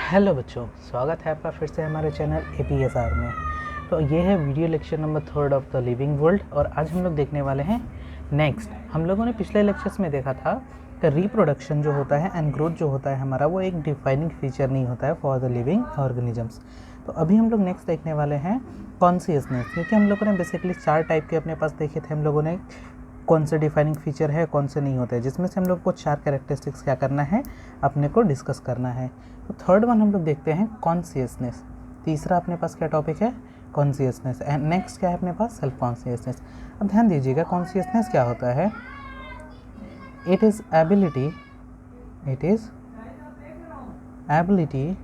Hello बच्चों, स्वागत है आपका फिर से हमारे चैनल APSR में। तो ये है video lecture number 3 of the living world और आज हम लोग देखने वाले हैं नेक्स्ट। हम लोगों ने पिछले लेक्चर्स में देखा था कि रिप्रोडक्शन जो होता है एंड ग्रोथ जो होता है हमारा, वो एक डिफाइनिंग फीचर नहीं होता है फॉर द लिविंग ऑर्गेनिजम्स। तो अभी हम लोग नेक्स्ट देखने वाले हैं कॉन्शियसनेस, क्योंकि हम लोगों ने बेसिकली 4 टाइप के अपने पास देखे थे हम लोगों ने, कौन से डिफाइनिंग फीचर है कौन से नहीं होते हैं, जिसमें से हम लोग को 4 कैरेक्टरिस्टिक्स क्या करना है, अपने को डिस्कस करना है। तो थर्ड वन हम लोग देखते हैं कॉन्शियसनेस। तीसरा अपने पास क्या टॉपिक है, कॉन्शियसनेस। एंड नेक्स्ट क्या है अपने पास, सेल्फ कॉन्शियसनेस। अब ध्यान दीजिएगा, कॉन्शियसनेस क्या होता है, it is ability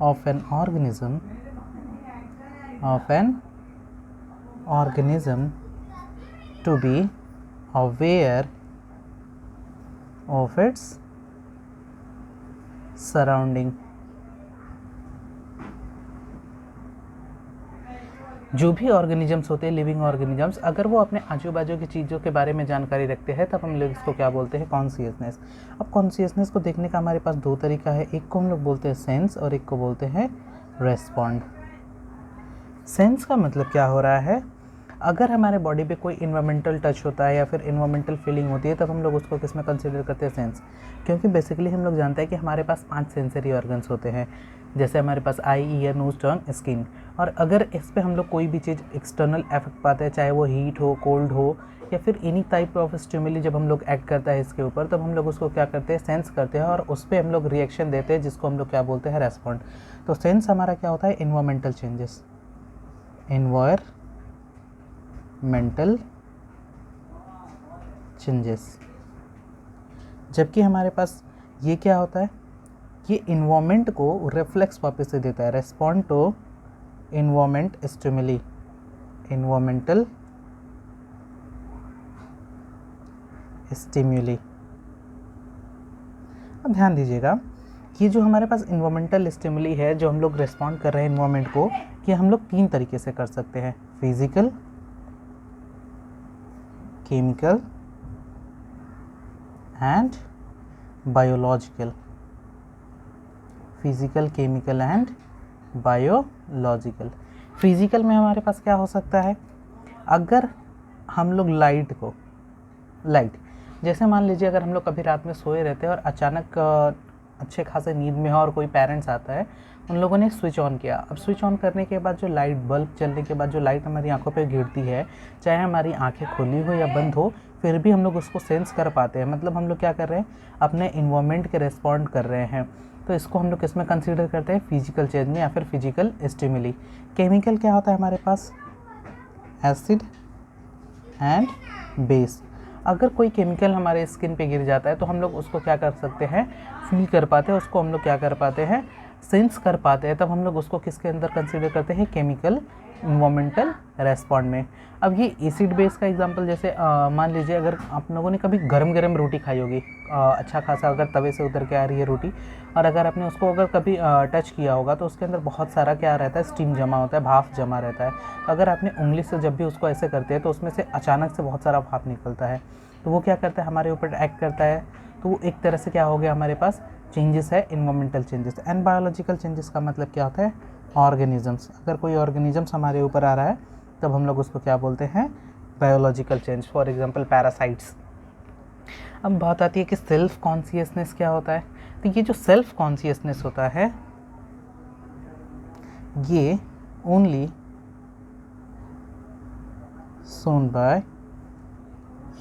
of an organism to be aware of its surrounding। जो भी ऑर्गेनिजम्स होते हैं, लिविंग ऑर्गेनिजम्स, अगर वो अपने आजू बाजू की चीज़ों के बारे में जानकारी रखते हैं तब हम लोग इसको क्या बोलते हैं, कॉन्शियसनेस। अब कॉन्शियसनेस को देखने का हमारे पास 2 तरीका है, एक को हम लोग बोलते हैं सेंस और एक को बोलते हैं रेस्पॉन्ड। सेंस का मतलब क्या हो रहा है, अगर हमारे बॉडी पे कोई इन्वायरमेंटल टच होता है या फिर इन्वायरमेंटल फीलिंग होती है तब हम लोग उसको किस में कंसिडर करते हैं, सेंस। क्योंकि बेसिकली हम लोग जानते हैं कि हमारे पास 5 सेंसरी ऑर्गन्स होते हैं, जैसे हमारे पास आई, ईयर, नोज, टंग, स्किन। और अगर इस पे हम लोग कोई भी चीज़ एक्सटर्नल इफेक्ट पाते हैं, चाहे वो हीट हो, कोल्ड हो या फिर एनी टाइप ऑफ स्टिमुली, जब हम लोग एक्ट करता है इसके ऊपर तब हम लोग उसको क्या करते हैं, सेंस करते हैं और उस पर हम लोग रिएक्शन देते हैं, जिसको हम लोग क्या बोलते हैं, रेस्पॉन्ड। तो सेंस हमारा क्या होता है, इन्वायरमेंटल चेंजेस, जबकि हमारे पास ये क्या होता है, ये इन्वायरमेंट को रिफ्लेक्स वापस से देता है, रेस्पॉन्ड टू इन्वायरमेंटल स्टिम्युली। अब ध्यान दीजिएगा कि जो हमारे पास इन्वायरमेंटल स्टिमुली है, जो हम लोग रेस्पॉन्ड कर रहे हैं इन्वायरमेंट को, कि हम लोग 3 तरीके से कर सकते हैं, physical, chemical and biological. Physical, chemical and biological. Physical में हमारे पास क्या हो सकता है, अगर हम लोग लाइट जैसे मान लीजिए अगर हम लोग कभी रात में सोए रहते हैं और अचानक अच्छे खासे नींद में है और कोई पेरेंट्स आता है, उन लोगों ने स्विच ऑन किया। अब स्विच ऑन करने के बाद जो लाइट, बल्ब चलने के बाद जो लाइट हमारी आंखों पे गिरती है, चाहे हमारी आंखें खुली हो या बंद हो, फिर भी हम लोग उसको सेंस कर पाते हैं। मतलब हम लोग क्या कर रहे हैं, अपने इन्वायरमेंट के रेस्पॉन्ड कर रहे हैं। तो इसको हम लोग किस में कंसिडर करते हैं, फिजिकल चेंज में या फिर फिजिकल स्टिमुली। केमिकल क्या होता है हमारे पास, एसिड एंड बेस। अगर कोई केमिकल हमारे स्किन पे गिर जाता है तो हम लोग उसको क्या कर सकते हैं, फील कर पाते हैं, उसको हम लोग क्या कर पाते हैं, सेंस कर पाते हैं। तब हम लोग उसको किसके अंदर कंसिडर करते हैं, केमिकल इन्वायरमेंटल रेस्पॉन्ड में। अब ये एसिड बेस का एग्जांपल, जैसे मान लीजिए अगर आप लोगों ने कभी गरम रोटी खाई होगी, अच्छा खासा अगर तवे से उतर के आ रही है रोटी, और अगर आपने उसको अगर कभी टच किया होगा तो उसके अंदर बहुत सारा क्या रहता है, स्टीम जमा होता है, भाप जमा रहता है। तो अगर आपने उंगली से जब भी उसको ऐसे करते हैं तो उसमें से अचानक से बहुत सारा भाप निकलता है, तो वो क्या करता है, हमारे ऊपर एक्ट करता है। तो वो एक तरह से क्या हो गया, हमारे पास चेंजेस है, environmental changes. And biological changes का मतलब क्या होता है, ऑर्गेनिजम्स। अगर कोई ऑर्गेनिजम्स हमारे ऊपर आ रहा है तब हम लोग उसको क्या बोलते हैं, biological change, for example parasites. अब बात आती है कि सेल्फ कॉन्शियसनेस क्या होता है। तो ये जो सेल्फ कॉन्शियसनेस होता है, ये only shown by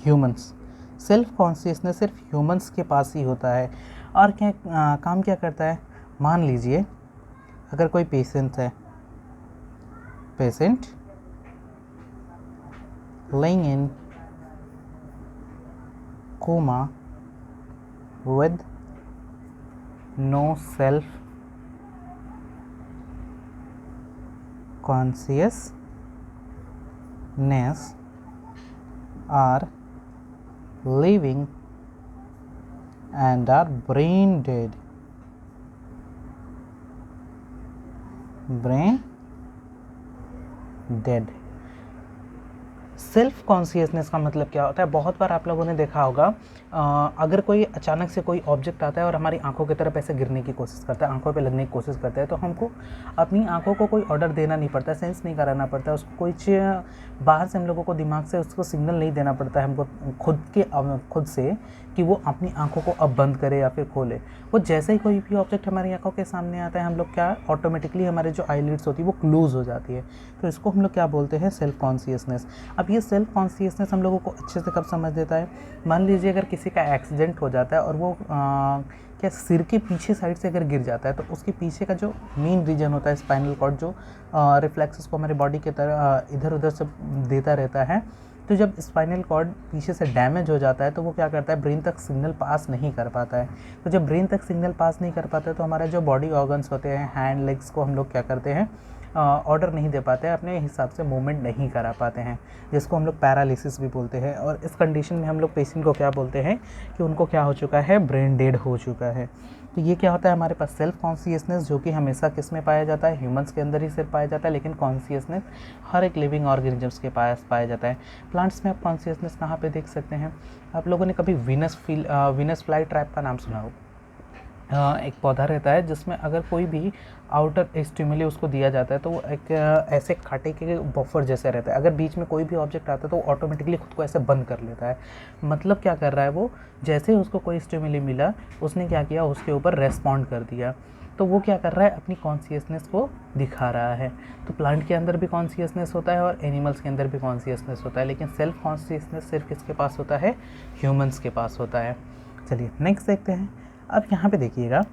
humans. Self consciousness सिर्फ ह्यूमंस के पास ही होता है। और क्या काम क्या करता है, मान लीजिए अगर कोई पेशेंट है, patient laying in coma with no self consciousness are living and are brain dead, self consciousness का मतलब क्या होता है? बहुत बार आप लोगों ने देखा होगा, अगर कोई अचानक से कोई ऑब्जेक्ट आता है और हमारी आंखों की तरफ ऐसे गिरने की कोशिश करता है, आंखों पे लगने की कोशिश करता है, तो हमको अपनी आंखों को कोई ऑर्डर देना नहीं पड़ता, सेंस नहीं कराना पड़ता, उसको कोई बाहर से हम लोगों को दिमाग से उसको सिग्नल नहीं देना पड़ता है हमको खुद से कि वो अपनी आंखों को अब बंद करे या फिर खोले। वो जैसे ही कोई भी ऑब्जेक्ट हमारी आंखों के सामने आता है, हम लोग क्या ऑटोमेटिकली हमारे जो आईलिड्स होती है वो क्लोज हो जाती है। तो इसको हम लोग क्या बोलते हैं? Self consciousness. अब ये सेल्फ कॉन्शियसनेस हम लोगों को अच्छे से कब समझ देता है? मान लीजिए अगर किसी का एक्सीडेंट हो जाता है और वो क्या सिर के पीछे साइड से अगर गिर जाता है, तो उसके पीछे का जो मेन रीजन होता है स्पाइनल कॉर्ड, जो रिफ्लेक्सेस को हमारे बॉडी के तरह इधर उधर से देता रहता है, तो जब स्पाइनल कॉर्ड पीछे से डैमेज हो जाता है तो वो क्या करता है? ब्रेन तक सिग्नल पास नहीं कर पाता है। तो जब ब्रेन तक सिग्नल पास नहीं कर पाता है तो हमारे जो बॉडी ऑर्गन्स होते हैं, हैंड लेग्स को हम लोग क्या करते हैं? ऑर्डर नहीं दे पाते हैं, अपने हिसाब से मूवमेंट नहीं करा पाते हैं, जिसको हम लोग पैरालिसिस भी बोलते हैं। और इस कंडीशन में हम लोग पेशेंट को क्या बोलते हैं कि उनको क्या हो चुका है? ब्रेन डेड हो चुका है। तो ये क्या होता है हमारे पास? सेल्फ कॉन्शियसनेस, जो कि हमेशा किस में पाया जाता है? ह्यूमंस के अंदर ही सिर्फ पाया जाता है, लेकिन कॉन्शियसनेस हर एक लिविंग ऑर्गेनिजम्स के पास पाया जाता है। प्लांट्स में आप कॉन्शियसनेस कहाँ पे देख सकते हैं? आप लोगों ने कभी वीनस फ्लाई ट्रैप का नाम सुना हो? एक पौधा रहता है जिसमें अगर कोई भी आउटर स्टिमुली उसको दिया जाता है तो वो एक ऐसे कांटे के बफर जैसे रहता है। अगर बीच में कोई भी ऑब्जेक्ट आता है तो वो ऑटोमेटिकली खुद को ऐसे बंद कर लेता है। मतलब क्या कर रहा है वो? जैसे ही उसको कोई स्टिमुली मिला, उसने क्या किया? उसके ऊपर रेस्पॉन्ड कर दिया। तो वो क्या कर रहा है? अपनी कॉन्शियसनेस को दिखा रहा है। तो प्लांट के अंदर भी कॉन्शियसनेस होता है और एनिमल्स के अंदर भी कॉन्शियसनेस होता है, लेकिन सेल्फ कॉन्शियसनेस सिर्फ किसके पास होता है? ह्यूमंस के पास होता है। चलिए नेक्स्ट देखते हैं। अब यहाँ पे देखिएगा,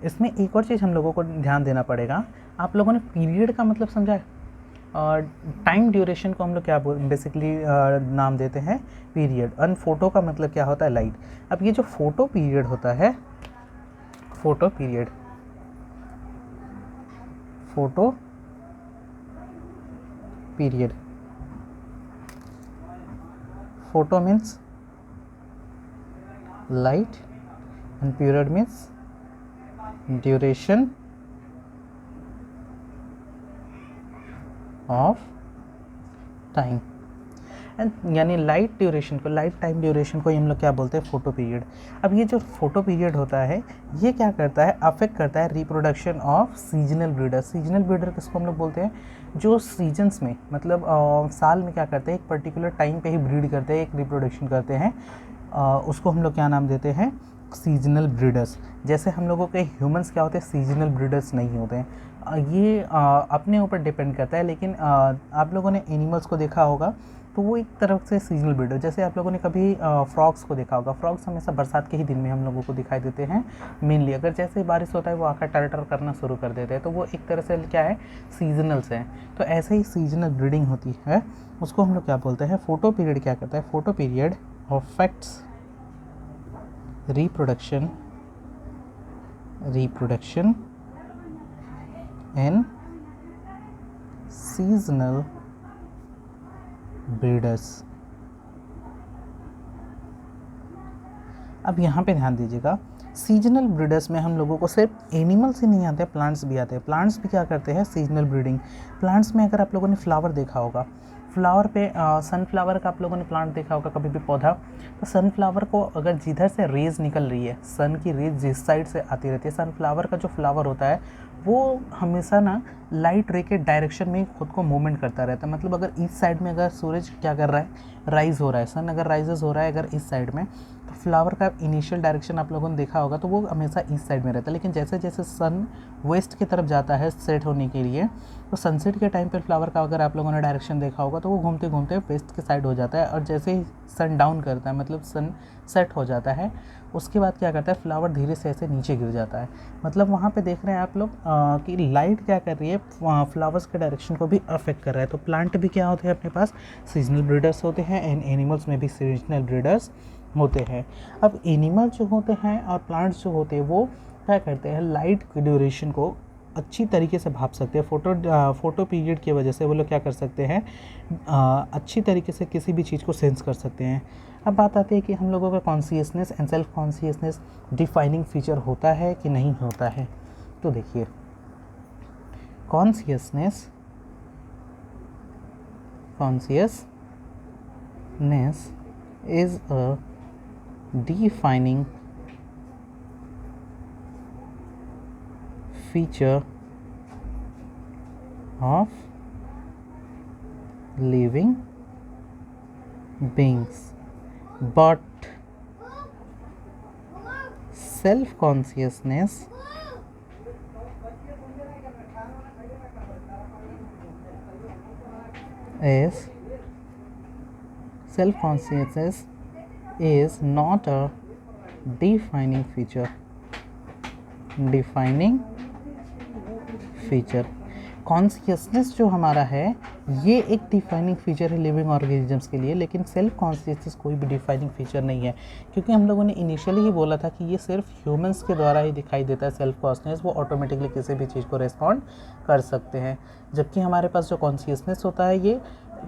इसमें एक और चीज़ हम लोगों को ध्यान देना पड़ेगा। आप लोगों ने पीरियड का मतलब समझा है? और टाइम ड्यूरेशन को हम लोग क्या बेसिकली नाम देते हैं? पीरियड। और फोटो का मतलब क्या होता है? लाइट। अब ये जो फोटो पीरियड होता है, photo period photo means light and period means duration of time, and यानी लाइट टाइम ड्यूरेशन को हम लोग क्या बोलते हैं? Photo period. अब ये जो फोटो पीरियड होता है, ये क्या करता है? अफेक्ट करता है reproduction of seasonal breeder. Seasonal breeder किसको हम लोग बोलते हैं? जो सीजन्स में, मतलब साल में क्या करते हैं? एक पर्टिकुलर टाइम पे ही ब्रीड करते हैं, एक रिप्रोडक्शन करते हैं, उसको हम लोग क्या नाम देते हैं? Seasonal breeders. जैसे हम लोगों के ह्यूमंस क्या होते हैं? सीजनल ब्रीडर्स नहीं होते हैं। ये अपने ऊपर डिपेंड करता है, लेकिन आप लोगों ने एनिमल्स को देखा होगा तो वो एक तरफ से सीजनल ब्रीडर। जैसे आप लोगों ने कभी फ्रॉग्स को देखा होगा, फ्रॉग्स हमेशा बरसात के ही दिन में हम लोगों को दिखाई देते हैं मेनली। अगर जैसे बारिश होता है वो आकर टर करना शुरू कर देते हैं, तो वो एक तरह से क्या है? सीजनल्स हैं। तो ऐसे ही सीजनल ब्रीडिंग होती है, उसको हम लोग क्या बोलते हैं? फोटो पीरियड क्या करता है? Photo period affects reproduction in seasonal breeders। अब यहाँ पे ध्यान दीजिएगा, सीजनल ब्रीडर्स में हम लोगों को सिर्फ एनिमल्स ही नहीं आते, प्लांट्स भी आते हैं। प्लांट्स भी क्या करते हैं? Seasonal breeding. प्लांट्स में अगर आप लोगों ने फ्लावर देखा होगा, फ्लावर पे सनफ्लावर का आप लोगों ने प्लांट देखा होगा कभी भी, पौधा। तो सनफ्लावर को अगर जिधर से रेज निकल रही है, सन की रेज जिस साइड से आती रहती है, सनफ्लावर का जो फ्लावर होता है वो हमेशा ना लाइट रे के डायरेक्शन में खुद को मूवमेंट करता रहता है। मतलब अगर इस साइड में अगर सूरज क्या कर रहा है? राइज हो रहा है, सन अगर राइजेस हो रहा है अगर इस साइड में, तो फ्लावर का इनिशियल डायरेक्शन आप लोगों ने देखा होगा तो वो हमेशा ईस्ट साइड में रहता है। लेकिन जैसे जैसे सन वेस्ट की तरफ जाता है सेट होने के लिए, तो सनसेट के टाइम पर फ्लावर का अगर आप लोगों ने डायरेक्शन देखा होगा तो वो घूमते घूमते वेस्ट के साइड हो जाता है। और जैसे ही सन डाउन करता है, मतलब सन सेट हो जाता है, उसके बाद क्या करता है? फ्लावर धीरे से ऐसे नीचे गिर जाता है। मतलब वहाँ पे देख रहे हैं आप लोग कि लाइट क्या कर रही है? फ्लावर्स के डायरेक्शन को भी अफेक्ट कर रहा है। तो प्लांट भी क्या होते हैं अपने पास? सीजनल ब्रीडर्स होते हैं, एंड एनिमल्स में भी सीजनल ब्रीडर्स होते हैं। अब एनिमल्स जो होते हैं और प्लांट्स जो होते हैं वो क्या करते हैं? लाइट की ड्यूरेशन को अच्छी तरीके से भाप सकते हैं। फोटो पीरियड की वजह से वो लोग क्या कर सकते हैं? अच्छी तरीके से किसी भी चीज़ को सेंस कर सकते हैं। अब बात आती है कि हम लोगों का consciousness and self consciousness defining feature होता है कि नहीं होता है। तो देखिए, conscious is a defining feature of living beings, but self-consciousness is not a defining feature. Consciousness जो हमारा है ये एक डिफाइनिंग फीचर है लिविंग ऑर्गेनिजम्स के लिए, लेकिन सेल्फ कॉन्शियसनेस कोई भी डिफाइनिंग फीचर नहीं है, क्योंकि हम लोगों ने इनिशियली ही बोला था कि ये सिर्फ ह्यूमंस के द्वारा ही दिखाई देता है। सेल्फ कॉन्शियसनेस वो ऑटोमेटिकली किसी भी चीज़ को रिस्पॉन्ड कर सकते हैं, जबकि हमारे पास जो कॉन्शियसनेस होता है ये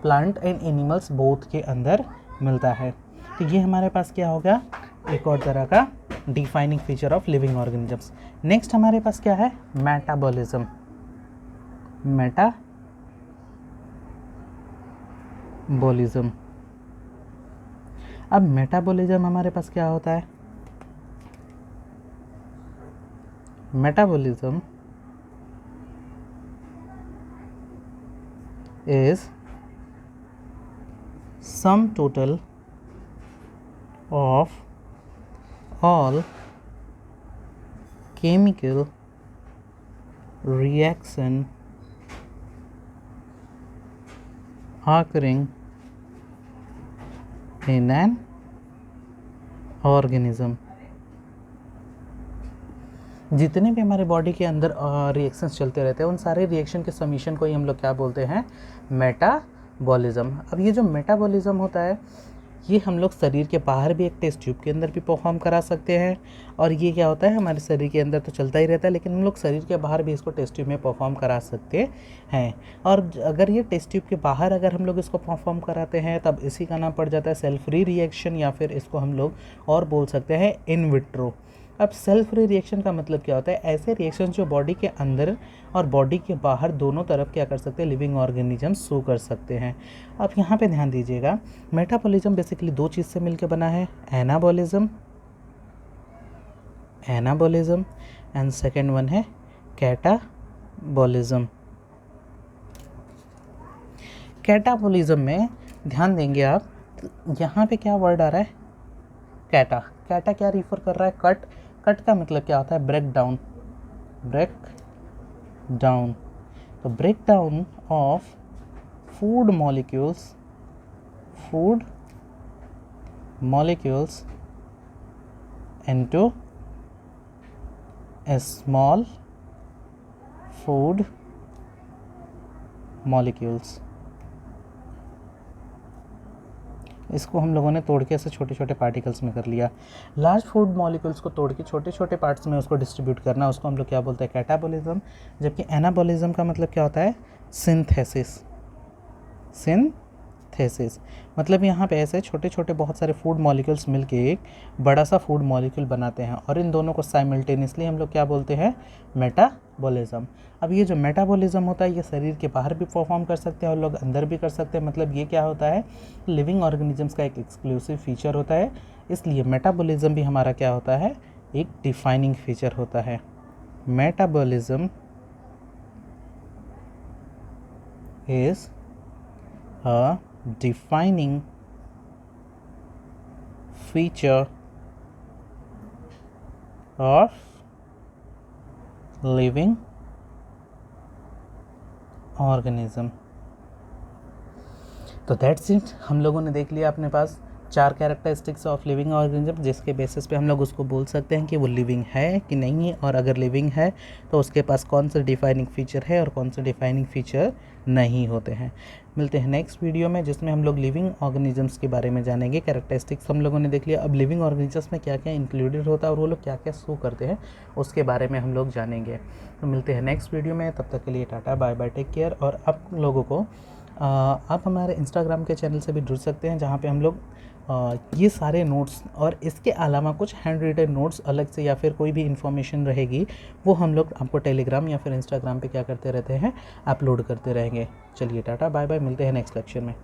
प्लांट एंड एनिमल्स बोथ के अंदर मिलता है। तो ये हमारे पास क्या होगा, एक और तरह का defining feature of living organisms. Next हमारे पास क्या है, मेटाबॉलिज्म। अब मेटाबॉलिज्म हमारे पास क्या होता है, metabolism is sum total of all chemical reaction occurring in an organism। जितने भी हमारे बॉडी के अंदर रिएक्शंस चलते रहते हैं उन सारे रिएक्शन के समीशन को ही हम लोग क्या बोलते हैं, मेटाबॉलिज्म। अब ये जो मेटाबॉलिज्म होता है ये हम लोग शरीर के बाहर भी एक टेस्ट ट्यूब के अंदर भी परफॉर्म करा सकते हैं, और ये क्या होता है हमारे शरीर के अंदर तो चलता ही रहता है, लेकिन हम लोग शरीर के बाहर भी इसको टेस्ट ट्यूब में परफॉर्म करा सकते हैं। और अगर ये टेस्ट ट्यूब के बाहर अगर हम लोग इसको परफॉर्म कराते हैं तब इसी का नाम पड़ जाता है सेल्फ फ्री रिएक्शन, या फिर इसको हम लोग और बोल सकते हैं इन विट्रो। अब सेल्फ फ्री रिएक्शन का मतलब क्या होता है, ऐसे रिएक्शन जो बॉडी के अंदर और बॉडी के बाहर दोनों तरफ क्या कर सकते हैं, लिविंग ऑर्गेनिज्म शो कर सकते हैं। अब यहाँ पे ध्यान दीजिएगा, मेटाबॉलिज्म बेसिकली दो चीज़ से मिलकर बना है, एनाबॉलिज्म एंड सेकेंड वन है कैटाबॉलिज्म। कैटाबॉलिज्म में ध्यान देंगे आप, यहाँ पे क्या वर्ड आ रहा है, कैटा। कैटा क्या रिफर कर रहा है, कट का मतलब क्या होता है, ब्रेक डाउन। तो break down of food molecules into a small food molecules. इसको हम लोगों ने तोड़ के ऐसे छोटे छोटे पार्टिकल्स में कर लिया। लार्ज फूड मॉलिक्यूल्स को तोड़ के छोटे छोटे पार्ट्स में उसको डिस्ट्रीब्यूट करना, उसको हम लोग क्या बोलते हैं, कैटाबॉलिज्म। जबकि एनाबॉलिज्म का मतलब क्या होता है, सिंथेसिस। मतलब यहाँ पे ऐसे छोटे छोटे बहुत सारे फूड मॉलिक्यूल्स मिलके एक बड़ा सा फूड मॉलिक्यूल बनाते हैं, और इन दोनों को साइमल्टेनियसली हम लोग क्या बोलते हैं, मेटाबॉलिज्म। अब ये जो मेटाबॉलिज्म होता है ये शरीर के बाहर भी परफॉर्म कर सकते हैं और लोग अंदर भी कर सकते हैं। मतलब ये क्या होता है, लिविंग ऑर्गेनिजम्स का एक एक्सक्लूसिव फीचर होता है, इसलिए मेटाबॉलिज्म भी हमारा क्या होता है, एक डिफाइनिंग फीचर होता है। Metabolism is a defining feature of living organism। तो दैट्स इट, हम लोगों ने देख लिया अपने पास 4 कैरेक्टरिस्टिक्स ऑफ लिविंग ऑर्गेनिज्म, जिसके बेसिस पे हम लोग उसको बोल सकते हैं कि वो लिविंग है कि नहीं है, और अगर लिविंग है तो उसके पास कौन सा डिफाइनिंग फीचर है और कौन से डिफाइनिंग फीचर नहीं होते हैं। मिलते हैं नेक्स्ट वीडियो में जिसमें हम लोग लिविंग ऑर्गेनिजम्स के बारे में जानेंगे। कैरेक्टरिस्टिक्स हम लोगों ने देख लिया, अब लिविंग ऑर्गेनिजम्स में क्या क्या इंक्लूडेड होता है और वो लोग क्या क्या शो करते हैं उसके बारे में हम लोग जानेंगे। तो मिलते हैं नेक्स्ट वीडियो में, तब तक के लिए tata bye bye, take care. और आप लोगों को आप हमारे इंस्टाग्राम के चैनल से भी जुड़ सकते हैं, जहाँ पे हम लोग ये सारे नोट्स और इसके अलावा कुछ हैंड रिटन नोट्स अलग से या फिर कोई भी इन्फॉर्मेशन रहेगी वो हम लोग आपको टेलीग्राम या फिर इंस्टाग्राम पे क्या करते रहते हैं, अपलोड करते रहेंगे। चलिए टाटा बाय बाय, मिलते हैं नेक्स्ट लेक्चर में।